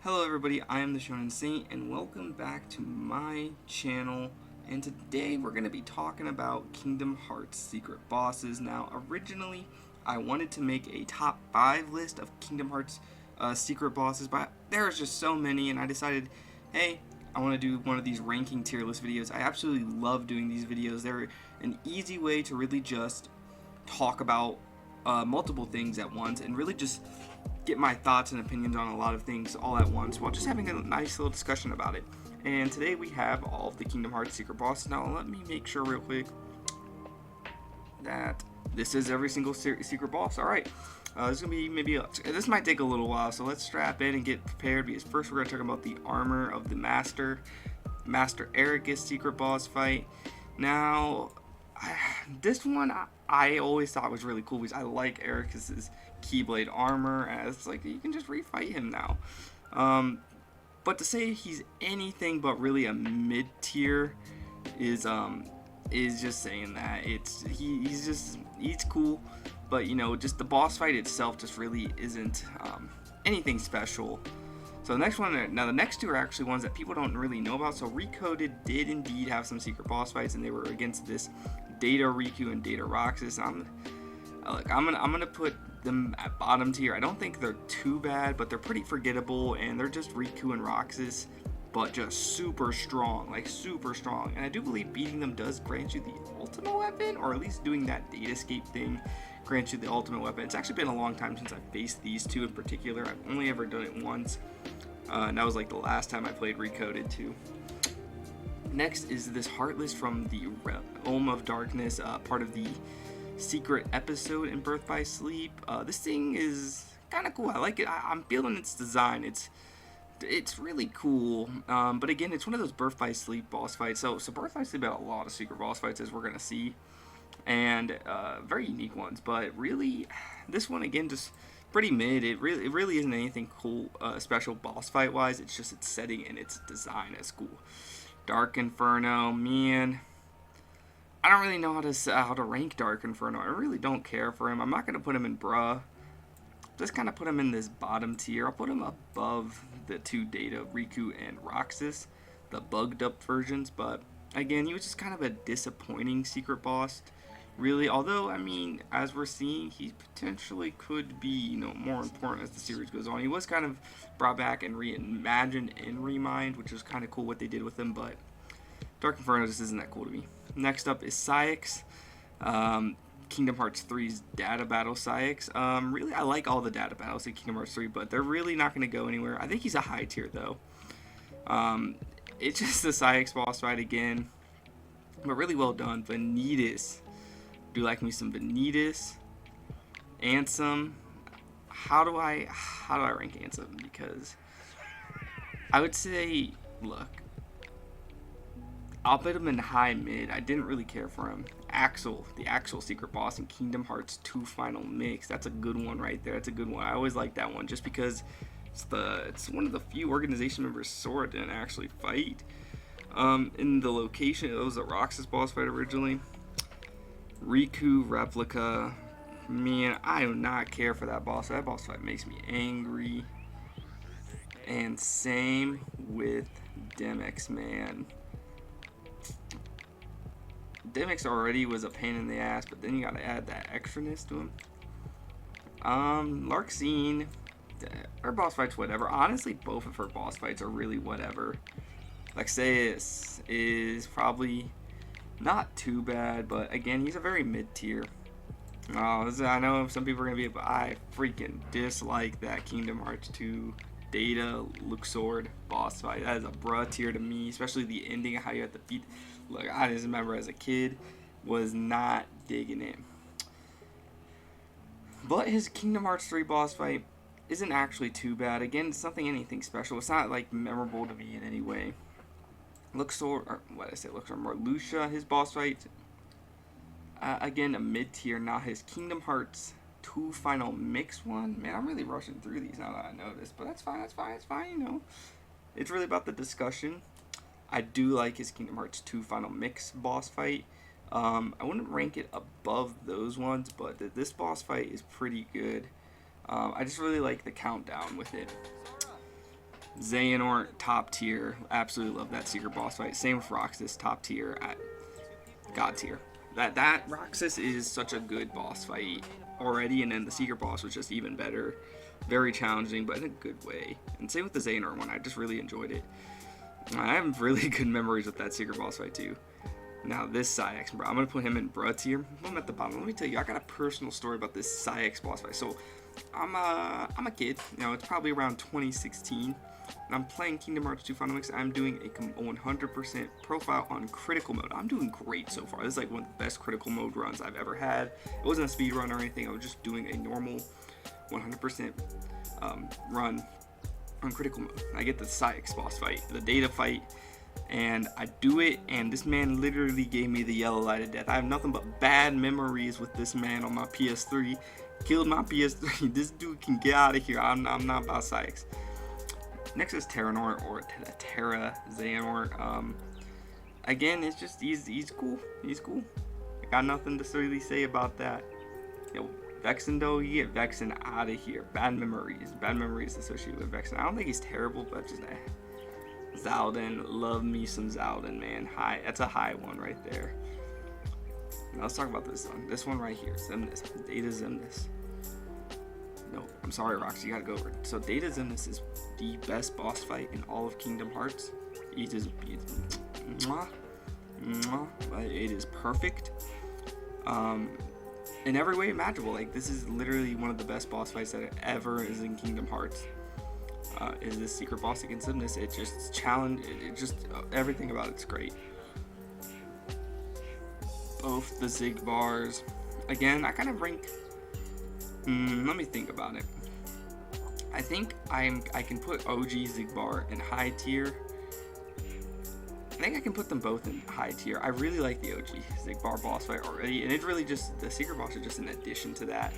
Hello everybody, I am the Shonen Saint and welcome back to my channel. And today we're going to be talking about Kingdom Hearts secret bosses. Now originally I wanted to make a top 5 list of Kingdom Hearts secret bosses, but there's just so many and I decided, hey, I want to do one of these ranking tier list videos. I absolutely love doing these videos. They're an easy way to really just talk about multiple things at once and really just get my thoughts and opinions on a lot of things all at once while just having a nice little discussion about it. And today we have all of the Kingdom Hearts secret bosses. Now let me make sure real quick that this is every single secret boss. Alright, this is going to be this might take a little while, so let's strap in and get prepared, because first we're going to talk about the armor of the Master Ericus secret boss fight. Now, this one I always thought was really cool because I like Ericus's Keyblade armor, as like you can just refight him now. But to say he's anything but really a mid tier is just saying that he's cool, but you know, just the boss fight itself just really isn't anything special. So the next one, now the next two are actually ones that people don't really know about. So Recoded did indeed have some secret boss fights, and they were against this Data Riku and Data Roxas. I'm gonna put them at bottom tier. I don't think they're too bad, but they're pretty forgettable, and they're just Riku and Roxas, but just super strong, like super strong. And I do believe beating them does grant you the ultimate weapon, or at least doing that data escape thing grants you the ultimate weapon. It's actually been a long time since I faced these two in particular. I've only ever done it once, and that was like the last time I played Recoded 2. Next is this Heartless from the Realm of Darkness, part of the secret episode in Birth by Sleep. This thing is kind of cool. I like it. I'm feeling its design. It's really cool. But again, it's one of those Birth by Sleep boss fights. So Birth by Sleep had a lot of secret boss fights, as we're gonna see, and very unique ones. But really, this one again just pretty mid. It really isn't anything cool, special boss fight wise. It's just its setting and its design is cool. Dark Inferno, man, I don't really know how to rank Dark Inferno. I really don't care for him. I'm not gonna put him in bruh. Just kind of put him in this bottom tier. I'll put him above the two Data, Riku and Roxas, the bugged up versions. But again, he was just kind of a disappointing secret boss, really. Although, I mean, as we're seeing, he potentially could be, you know, more important as the series goes on. He was kind of brought back and reimagined in Remind, which was kind of cool what they did with him, but Dark Inferno just isn't that cool to me. Next up is Saïx, Kingdom Hearts 3's data battle Saïx. Really, I like all the data battles in Kingdom Hearts 3, but they're really not going to go anywhere. I think he's a high tier, though. It's just the Saïx boss fight again, but really well done. Vanitas. Do you like me some Vanitas? Ansem. How do I rank Ansem? Because I would say, look, I'll put him in high mid. I didn't really care for him. Axel, the actual secret boss in Kingdom Hearts 2 Final Mix. That's a good one right there. That's a good one. I always like that one just because it's one of the few organization members Sora didn't actually fight. In the location, it was a Roxas boss fight originally. Riku Replica, man, I do not care for that boss. That boss fight makes me angry. And same with Demyx, man. Demyx already was a pain in the ass, but then you gotta add that extraness to him. Larxene, her boss fights, whatever. Honestly, both of her boss fights are really whatever. Lexaeus is probably not too bad, but again, he's a very mid-tier. I know some people are gonna be, but I freaking dislike that Kingdom Hearts 2 Data Luxord boss fight. That is a bruh tier to me, especially the ending, how you have to beat. Look, I just remember as a kid was not digging it. But his Kingdom Hearts 3 boss fight isn't actually too bad. Again, it's nothing anything special. It's not like memorable to me in any way. Marluxia, his boss fight, again, a mid-tier. Now his Kingdom Hearts 2 Final Mix one, man, I'm really rushing through these now that I know this, but that's fine, you know. It's really about the discussion. I do like his Kingdom Hearts 2 Final Mix boss fight. I wouldn't rank it above those ones, but this boss fight is pretty good. I just really like the countdown with it. Xehanort, top tier. Absolutely love that secret boss fight. Same with Roxas, top tier at god tier. That Roxas is such a good boss fight already, and then the secret boss was just even better. Very challenging, but in a good way. And same with the Xehanort one. I just really enjoyed it. I have really good memories with that secret boss fight too. Now this Saïx, bro, I'm gonna put him in bruh tier. I'm at the bottom. Let me tell you, I got a personal story about this Saïx boss fight. So I'm a kid. You know, it's probably around 2016. And I'm playing Kingdom Hearts 2 Final Mix. I'm doing a 100% profile on critical mode. I'm doing great so far. This is like one of the best critical mode runs I've ever had. It wasn't a speed run or anything. I was just doing a normal 100% run on critical mode. I get the Saïx boss fight, the data fight, and I do it, and this man literally gave me the yellow light of death. I have nothing but bad memories with this man on my PS3. Killed my PS3. This dude can get out of here. I'm not about Saïx. Next is Terranort, or Terra Xehanort. Again, it's just he's cool. He's cool. I got nothing to really say about that. Yo, Vexen though, you get Vexen out of here. Bad memories associated with Vexen. I don't think he's terrible, but just Xaldin, love me some Xaldin, man. High, that's a high one right there. Now let's talk about this one. This one right here, Xemnas, Data Xemnas. No, I'm sorry, Rox, you gotta go over it. So Data Xemnas is the best boss fight in all of Kingdom Hearts. It is perfect. In every way imaginable. Like, this is literally one of the best boss fights that ever is in Kingdom Hearts. Is this secret boss against Xemnas? It just everything about it's great. Both the Xigbars. Again, I kind of rank. Let me think about it. I think I can put OG Xigbar in high tier. I think I can put them both in high tier. I really like the OG Xigbar boss fight already, and it really just, the secret boss is just an addition to that.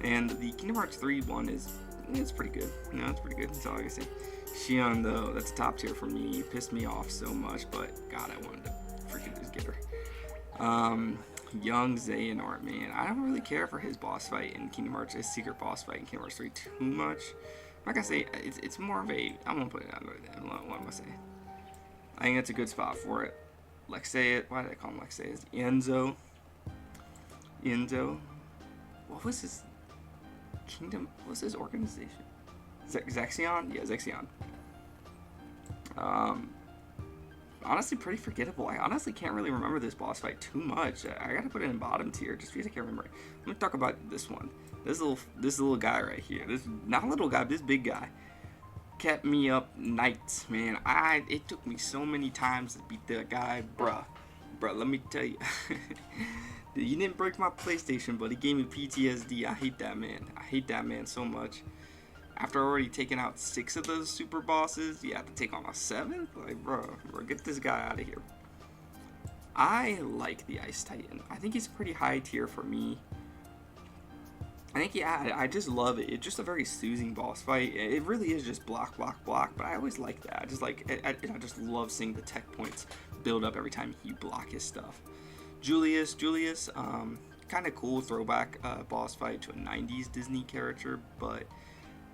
And the Kingdom Hearts 3 one it's pretty good. You know, it's pretty good. That's all I can say. Xion though, that's top tier for me. Pissed me off so much, but God, I wanted to freaking just get her. Young Xehanort, man. I don't really care for his boss fight in Kingdom Hearts, his secret boss fight in Kingdom Hearts 3 too much. I'm not gonna say it's more of a. I'm gonna put it out there. What am I gonna say? I think that's a good spot for it. Lexaeus. Why did I call him Lexaeus? Enzo. What was his kingdom? What was his organization? Zexion? Yeah, Zexion. Honestly, pretty forgettable. I honestly can't really remember this boss fight too much. I gotta put it in bottom tier just because I can't remember it. Let me talk about this one. This little guy right here. This not a little guy, but this big guy kept me up nights, man. It took me so many times to beat that guy, bruh. Let me tell you, he didn't break my PlayStation, but he gave me PTSD. I hate that man. I hate that man so much. After already taking out 6 of those super bosses, you have to take on a 7th? Like, bro, get this guy out of here. I like the Ice Titan. I think he's pretty high tier for me. I think, yeah, I just love it. It's just a very soothing boss fight. It really is just block, block, block, but I always like that. I just like it. I just love seeing the tech points build up every time you block his stuff. Julius, kind of cool throwback boss fight to a 90s Disney character, but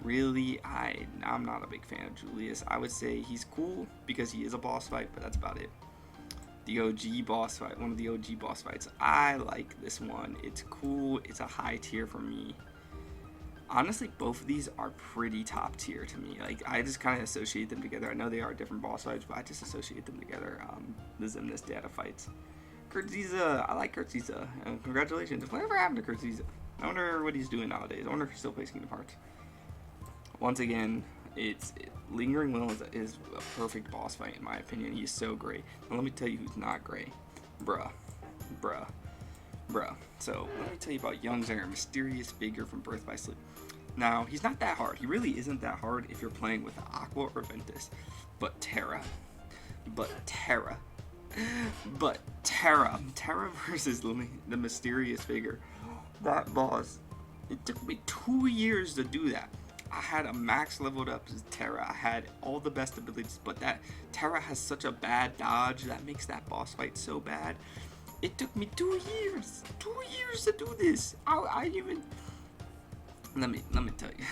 really, I'm not a big fan of Julius. I would say he's cool because he is a boss fight, but that's about it. The OG boss fight, one of the OG boss fights. I like this one. It's cool. It's a high tier for me. Honestly, both of these are pretty top tier to me. Like, I just kind of associate them together. I know they are different boss fights, but I just associate them together. The Xemnas data fights. Kurtziza, I like Kurtziza. Congratulations. Whatever happened to Kurtziza? I wonder what he's doing nowadays. I wonder if he still plays Kingdom Hearts. Once again, Lingering Will is a perfect boss fight in my opinion. He's so great. Now let me tell you who's not great. Bruh. So let me tell you about Young Xehanort, mysterious figure from Birth by Sleep. Now, he's not that hard. He really isn't that hard if you're playing with Aqua or Ventus. But Terra versus the mysterious figure. That boss, it took me 2 years to do that. I had a max leveled up Terra. I had all the best abilities, but that Terra has such a bad dodge that makes that boss fight so bad. It took me 2 years. 2 years to do this. I even let me tell you.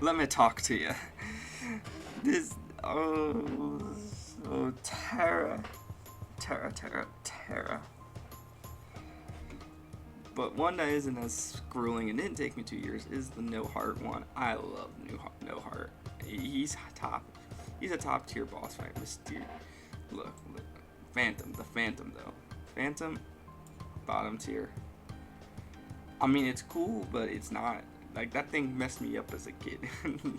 Let me talk to you. This, oh, Terra. But one that isn't as grueling and didn't take me 2 years is the No Heart one. I love No Heart. He's top. He's a top tier boss fight. This dude. Look. Phantom. The Phantom though. Phantom, bottom tier. I mean, it's cool, but it's not. Like, that thing messed me up as a kid.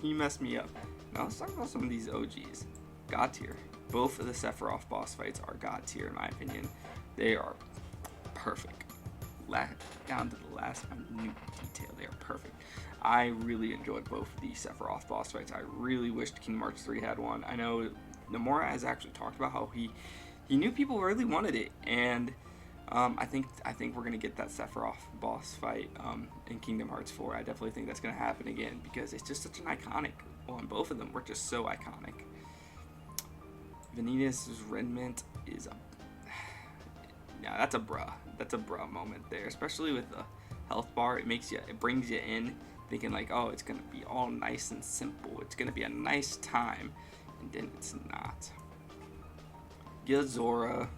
He messed me up. Now let's talk about some of these OGs. God tier. Both of the Sephiroth boss fights are God tier in my opinion. They are perfect. Down to the last minute detail, they are perfect. I really enjoyed both of these Sephiroth boss fights. I really wished Kingdom Hearts 3 had one. I know Nomura has actually talked about how he knew people really wanted it, and I think we're gonna get that Sephiroth boss fight in Kingdom Hearts 4. I definitely think that's gonna happen again because it's just such an iconic one. Both of them were just so iconic. Vanitas' Red Mint is a that's a bruh moment there, especially with the health bar. It brings you in thinking like, oh, it's gonna be all nice and simple. It's gonna be a nice time, and then it's not. Yozora.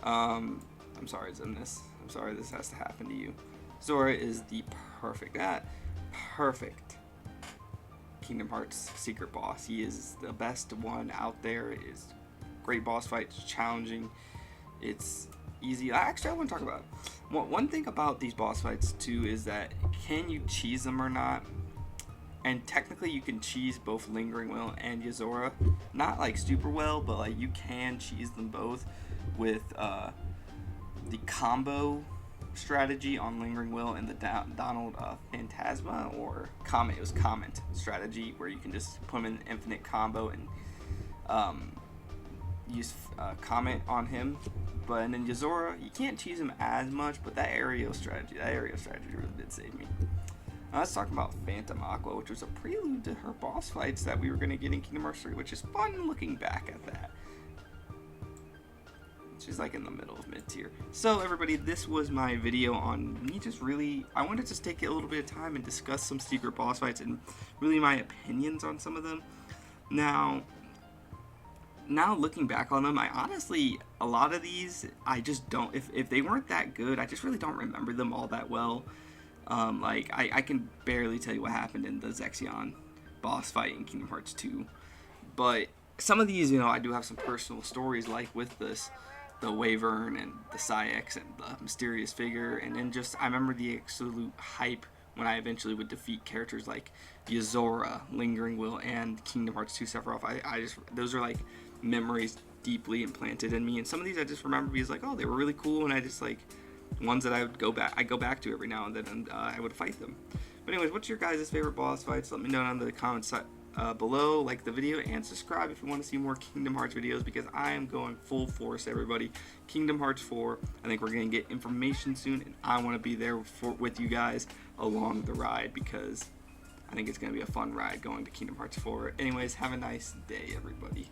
I'm sorry, Xemnas. I'm sorry this has to happen to you. Zora is the perfect Kingdom Hearts secret boss. He is the best one out there. It is great boss fight. It's challenging. It's easy. Actually, I want to talk about it. One thing about these boss fights too is that can you cheese them or not? And technically you can cheese both Lingering Will and Yozora. Not like super well, but like you can cheese them both with the combo strategy on Lingering Will and the Donald Phantasma or Comet. It was Comet strategy where you can just put them in an infinite combo and use Comet on him. But and then Yozora, you can't cheese him as much, but that aerial strategy really did save me. Let's talk about Phantom Aqua, which was a prelude to her boss fights that we were going to get in Kingdom Hearts 3, which is fun looking back at that. She's like in the middle of mid-tier. So everybody, this was my video on me I wanted to just take a little bit of time and discuss some secret boss fights and really my opinions on some of them. Now looking back on them, I honestly, a lot of these, I just don't, if they weren't that good, I just really don't remember them all that well. Like, I can barely tell you what happened in the Zexion boss fight in Kingdom Hearts 2. But some of these, I do have some personal stories, like with the Wyvern and the Saïx and the mysterious figure. And then I remember the absolute hype when I eventually would defeat characters like Yozora, Lingering Will, and Kingdom Hearts 2 Sephiroth. Those are like memories deeply implanted in me. And some of these I just remember because like, oh, they were really cool, and I just like ones that I go back to every now and then, and I would fight them. But anyways, what's your guys' favorite boss fights? Let me know down in the comments below. Like the video and subscribe if you want to see more Kingdom Hearts videos, because I am going full force, everybody. Kingdom Hearts 4, I think we're going to get information soon, and I want to be there with you guys along the ride, because I think it's going to be a fun ride going to Kingdom Hearts 4. Anyways, have a nice day, everybody.